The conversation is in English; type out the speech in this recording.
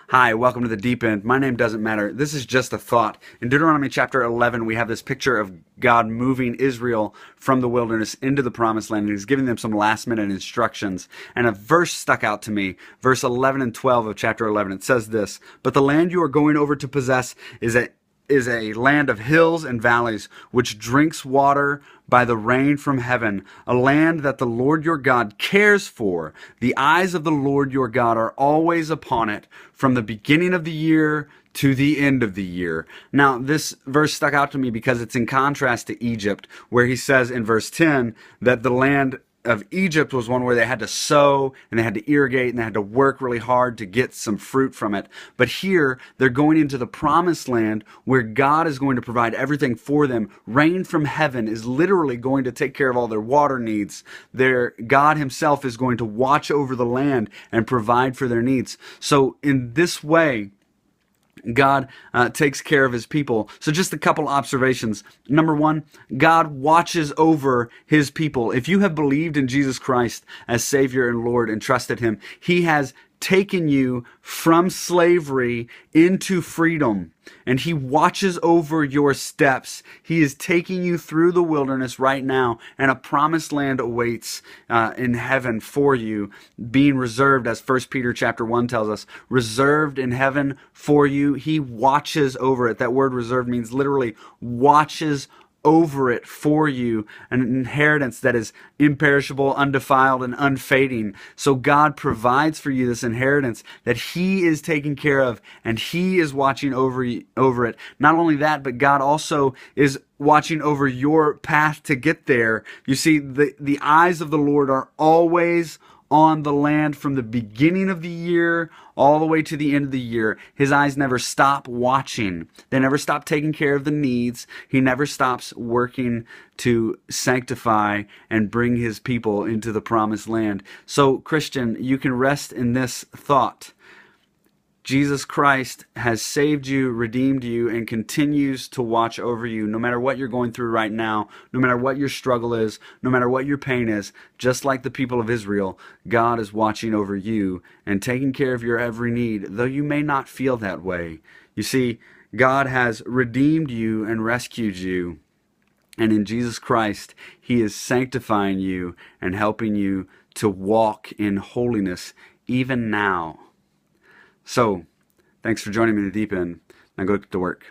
Hi, welcome to the Deep End. My name doesn't matter. This is just a thought. In Deuteronomy chapter 11, we have this picture of God moving Israel from the wilderness into the promised land, and he's giving them some last minute instructions. And a verse stuck out to me, verse 11 and 12 of chapter 11. It says this, "But the land you are going over to possess is a land of hills and valleys, which drinks water by the rain from heaven, a land that the Lord your God cares for. The eyes of the Lord your God are always upon it, from the beginning of the year to the end of the year." Now, this verse stuck out to me because it's in contrast to Egypt, where he says in verse 10 that the land of Egypt was one where they had to sow and they had to irrigate and they had to work really hard to get some fruit from it. But here they're going into the promised land where God is going to provide everything for them. Rain from heaven is literally going to take care of all their water needs. God himself is going to watch over the land and provide for their needs. So in this way, God takes care of his people. So just a couple observations. Number one, God watches over his people. If you have believed in Jesus Christ as Savior and Lord and trusted him, he has taken you from slavery into freedom. And he watches over your steps. He is taking you through the wilderness right now, and a promised land awaits in heaven for you, being reserved, as 1 Peter chapter 1 tells us, reserved in heaven for you. He watches over it. That word reserved means literally watches over it for you, an inheritance that is imperishable, undefiled, and unfading. So God provides for you this inheritance that he is taking care of, and he is watching over it. Not only that, but God also is watching over your path to get there. You see, the eyes of the Lord are always on the land from the beginning of the year all the way to the end of the year. His eyes never stop watching. They never stop taking care of the needs. He never stops working to sanctify and bring his people into the promised land. So, Christian, you can rest in this thought. Jesus Christ has saved you, redeemed you, and continues to watch over you no matter what you're going through right now, no matter what your struggle is, no matter what your pain is. Just like the people of Israel, God is watching over you and taking care of your every need, though you may not feel that way. You see, God has redeemed you and rescued you. And in Jesus Christ, he is sanctifying you and helping you to walk in holiness even now. So, thanks for joining me in the Deep End. Now go to work.